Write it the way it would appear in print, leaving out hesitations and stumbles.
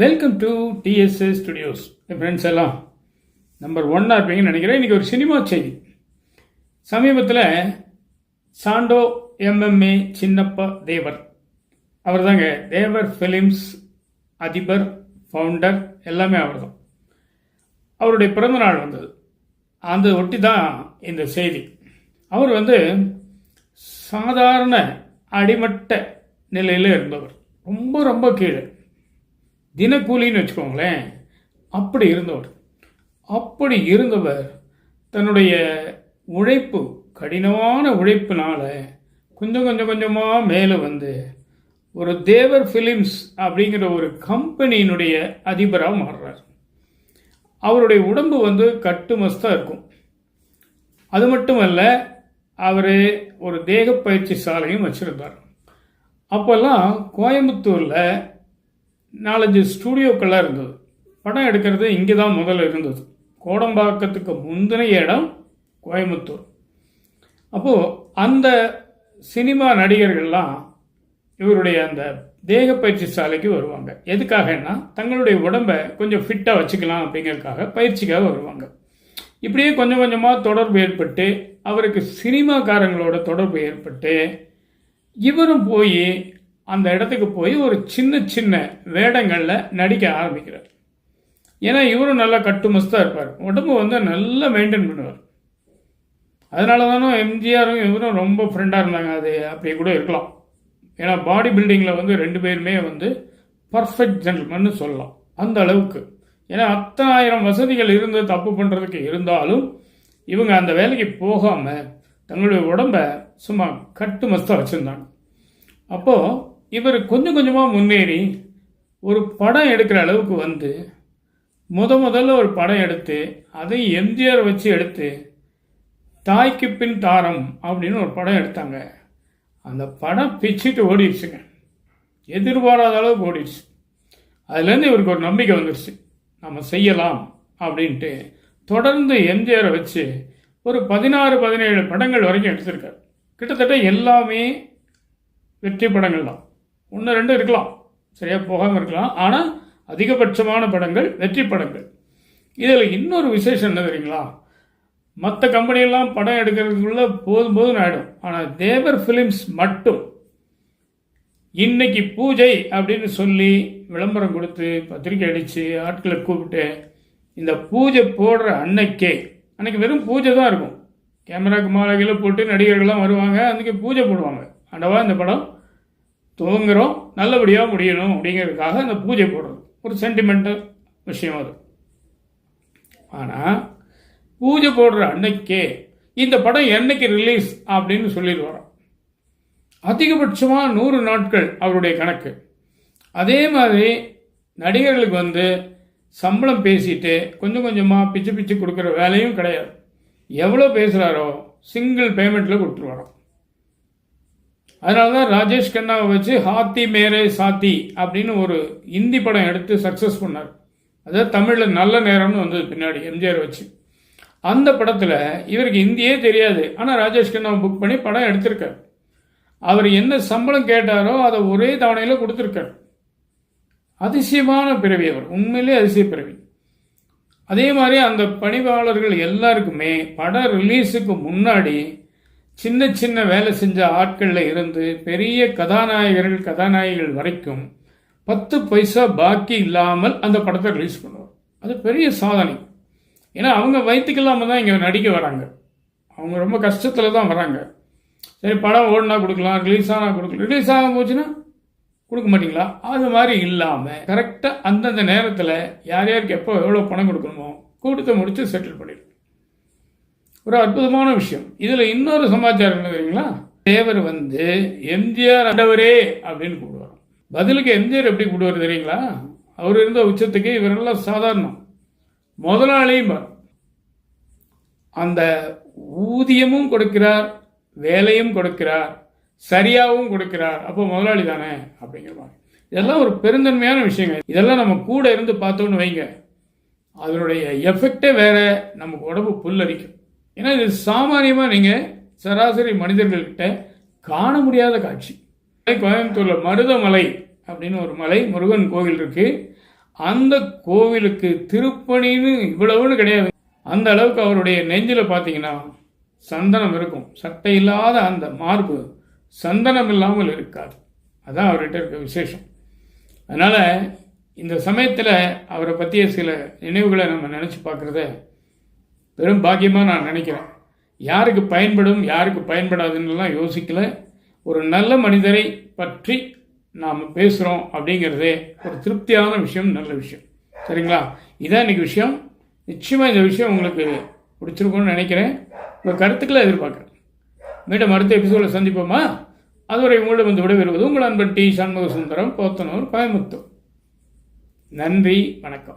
Welcome to TDS studios. N friends எல்லாம் number 1 இருப்பீங்கன்னு நினைக்கிறேன். இன்றைக்கி ஒரு சினிமா செய்தி. சமீபத்தில் சாண்டோ எம்எம்ஏ சின்னப்பா தேவர், அவர் தாங்க தேவர் ஃபிலிம்ஸ் அதிபர், ஃபவுண்டர், எல்லாமே அவர் தான். அவருடைய பிறந்தநாள் வந்தது. அந்த ஒட்டி தான் இந்த செய்தி. அவர் சாதாரண அடிமட்ட நிலையில் இருந்தவர், ரொம்ப ரொம்ப கீழே, தினக்கூலின்னு வச்சுக்கோங்களேன், அப்படி இருந்தவர் தன்னுடைய உழைப்பு, கடினமான உழைப்பினால கொஞ்சம் கொஞ்சமாக மேலே வந்து ஒரு தேவர் ஃபிலிம்ஸ் அப்படிங்கிற ஒரு கம்பெனியினுடைய அதிபராக மாறுறார். அவருடைய உடம்பு கட்டுமஸ்தாக இருக்கும். அது மட்டுமல்ல, அவர் ஒரு தேக பயிற்சி சாலையும் வச்சுருந்தார். அப்போல்லாம் கோயம்புத்தூரில் 4-5 ஸ்டூடியோக்கெல்லாம் இருந்தது. படம் எடுக்கிறது இங்கே தான் முதல்ல இருந்தது. கோடம்பாக்கத்துக்கு முந்தின இடம் கோயம்புத்தூர். அப்போது அந்த சினிமா நடிகர்கள்லாம் இவருடைய அந்த தேக பயிற்சி சாலைக்கு வருவாங்க. எதுக்காகன்னா, தங்களுடைய உடம்பை கொஞ்சம் ஃபிட்டாக வச்சுக்கலாம் அப்படிங்கிறதுக்காக, பயிற்சிக்காக வருவாங்க. இப்படியே கொஞ்சம் கொஞ்சமாக தொடர்பு ஏற்பட்டு அவருக்கு சினிமாக்காரங்களோட தொடர்பு ஏற்பட்டு இவரும் போய் அந்த இடத்துக்கு போய் ஒரு சின்ன சின்ன வேடங்களில் நடிக்க ஆரம்பிக்கிறார். ஏன்னா இவரும் நல்லா கட்டுமஸ்தாக இருப்பார், உடம்பு நல்லா மெயின்டைன் பண்ணுவார். அதனால தானே எம்ஜிஆரும் இவரும் ரொம்ப ஃப்ரெண்டாக இருந்தாங்க. அது அப்படி கூட இருக்கலாம். ஏன்னா பாடி பில்டிங்கில் 2 பேருமே பர்ஃபெக்ட் ஜென்டில்மன்னு சொல்லலாம், அந்த அளவுக்கு. ஏன்னா அத்தனை ஆயிரம் வசதிகள் இருந்து தப்பு பண்ணுறதுக்கு இருந்தாலும் இவங்க அந்த வேலைக்கு போகாமல் தங்களுடைய உடம்பை சும்மா கட்டுமஸ்தாக வச்சுருந்தாங்க. அப்போது இவர் கொஞ்சம் கொஞ்சமாக முன்னேறி ஒரு படம் எடுக்கிற அளவுக்கு முதல்ல ஒரு படம் எடுத்து, அதை எம்ஜிஆர் வச்சு எடுத்து, தாய்க்கு பின் தாரம் அப்படின்னு ஒரு படம் எடுத்தாங்க. அந்த படம் பிச்சுட்டு ஓடிடுச்சுங்க, எதிர்பாராத அளவுக்கு ஓடிடுச்சு. அதுலேருந்து இவருக்கு ஒரு நம்பிக்கை வந்துடுச்சு, நம்ம செய்யலாம் அப்படின்ட்டு. தொடர்ந்து எம்ஜிஆரை வச்சு ஒரு 16-17 படங்கள் வரைக்கும் எடுத்திருக்காரு. கிட்டத்தட்ட எல்லாமே வெற்றி படங்கள் தான். 1-2 இருக்கலாம், சரியாக போகாமல் இருக்கலாம், ஆனால் அதிகபட்சமான படங்கள் வெற்றி படங்கள். இதில் இன்னொரு விசேஷம் என்ன தெரியுங்களா? மற்ற கம்பெனியெல்லாம் படம் எடுக்கிறதுக்குள்ள போதும் ஆகிடும். ஆனால் தேவர் ஃபிலிம்ஸ் மட்டும் இன்னைக்கு பூஜை அப்படின்னு சொல்லி விளம்பரம் கொடுத்து, பத்திரிக்கை அடித்து, ஆட்களை கூப்பிட்டு, இந்த பூஜை போடுற அன்னைக்கு வெறும் பூஜை தான் இருக்கும். கேமராக்கு மாலைகளை போட்டு நடிகர்கள்லாம் வருவாங்க, அன்றைக்கி பூஜை போடுவாங்க. ஆண்டவா, இந்த படம் துவங்குறோம், நல்லபடியாக முடியணும் அப்படிங்கிறதுக்காக அந்த பூஜை போடுறது ஒரு சென்டிமெண்டல் விஷயம் அது. ஆனால் பூஜை போடுற அன்னைக்கே இந்த படம் என்னைக்கு ரிலீஸ் அப்படின்னு சொல்லிட்டு வரோம். அதிகபட்சமாக 100 நாட்கள் அவருடைய கணக்கு. அதே மாதிரி நடிகர்களுக்கு சம்பளம் பேசிட்டு கொஞ்சம் கொஞ்சமாக பிச்சு கொடுக்குற வேலையும் கிடையாது. எவ்வளோ பேசுகிறாரோ சிங்கிள் பேமெண்ட்டில் கொடுத்துருவாரோ. அதனால தான் ராஜேஷ் கண்ணாவை வச்சு ஹாத்தி மேரே சாத்தி அப்படின்னு ஒரு ஹிந்தி படம் எடுத்து சக்ஸஸ் பண்ணார். அதாவது தமிழில் நல்ல நேரம்னு வந்தது பின்னாடி எம்ஜிஆர் வச்சு. அந்த படத்தில் இவருக்கு ஹிந்தியே தெரியாது, ஆனால் ராஜேஷ் கண்ணாவை புக் பண்ணி படம் எடுத்திருக்கார். அவர் என்ன சம்பளம் கேட்டாரோ அதை ஒரே தவணையில் கொடுத்துருக்கார். அதிசயமான பிறவி அவர், உண்மையிலே அதிசய பிறவி. அதே மாதிரி அந்த பணிவாளர்கள் எல்லாருக்குமே படம் ரிலீஸுக்கு முன்னாடி சின்ன சின்ன வேலை செஞ்ச ஆட்களில் இருந்து பெரிய கதாநாயகிகள் வரைக்கும் 10 பைசா பாக்கி இல்லாமல் அந்த படத்தை ரிலீஸ் பண்ணுவார். அது பெரிய சாதனை. ஏன்னா அவங்க வயிற்றுக்கெல்லாமல் தான் இங்கே நடிக்க வராங்க. அவங்க ரொம்ப கஷ்டத்தில் தான் வராங்க. சரி, படம் ஓடினா கொடுக்கலாம், ரிலீஸ் ஆனால் கொடுக்கலாம், ரிலீஸ் ஆக போச்சுன்னா கொடுக்க மாட்டிங்களா? அது மாதிரி இல்லாமல் கரெக்டாக அந்தந்த நேரத்தில் யார் யாருக்கு எப்போ எவ்வளோ பணம் கொடுக்கணுமோ கொடுத்து முடித்து செட்டில் பண்ணிடுங்க. ஒரு அற்புதமான விஷயம். இதில் இன்னொரு சமாச்சாரம் என்ன தெரியுங்களா? தேவர் எம்ஜிஆர் ஆண்டவரே அப்படின்னு கூப்பிடுவார். பதிலுக்கு எம்ஜிஆர் எப்படி கூப்பிடுவார் தெரியுங்களா? அவர் இருந்த உச்சத்துக்கு இவரெல்லாம் சாதாரணம். முதலாளியும் அந்த ஊதியமும் கொடுக்கிறார், வேலையும் கொடுக்கிறார், சரியாகவும் கொடுக்கிறார். அப்போ முதலாளி தானே அப்படிங்கிற மாதிரி. இதெல்லாம் ஒரு பெருந்தன்மையான விஷயங்கள். இதெல்லாம் நம்ம கூட இருந்து பார்த்தோன்னு வைங்க, அதனுடைய எஃபெக்டே வேற. நமக்கு உடம்பு புல்லரிக்கும். ஏன்னா இது சாமானியமாக நீங்கள் சராசரி மனிதர்கள்கிட்ட காண முடியாத காட்சி. கோயம்புத்தூரில் மருதமலை அப்படின்னு ஒரு மலை, முருகன் கோவில் இருக்குது. அந்த கோவிலுக்கு திருப்பணின்னு இவ்வளவுன்னு கிடையாது. அந்த அளவுக்கு அவருடைய நெஞ்சில் பார்த்தீங்கன்னா சந்தனம் இருக்கும். சட்டை இல்லாத அந்த மார்பு சந்தனம் இல்லாமல் இருக்காது. அதான் அவர்கிட்ட இருக்க விசேஷம். அதனால் இந்த சமயத்தில் அவரை பற்றிய சில நினைவுகளை நம்ம நினச்சி பார்க்குறத பெரும் பாக்கியமாக நான் நினைக்கிறேன். யாருக்கு பயன்படும் யாருக்கு பயன்படாதுன்னெலாம் யோசிக்கல. ஒரு நல்ல மனிதரை பற்றி நாம் பேசுகிறோம் அப்படிங்கிறதே ஒரு திருப்தியான விஷயம், நல்ல விஷயம். சரிங்களா? இதான் இன்றைக்கி விஷயம். நிச்சயமாக இந்த விஷயம் உங்களுக்கு பிடிச்சிருக்கும்னு நினைக்கிறேன். உங்கள் கருத்துக்களை எதிர்பார்க்குறேன். மீண்டும் அடுத்த எபிசோடில் சந்திப்போமா? அதுவரை உங்களிடம் வந்து விடைபெறுவது உங்கள் அன்பன் டி. சண்முக சுந்தரம், போத்தனூர், கோயம்புத்தூர். நன்றி, வணக்கம்.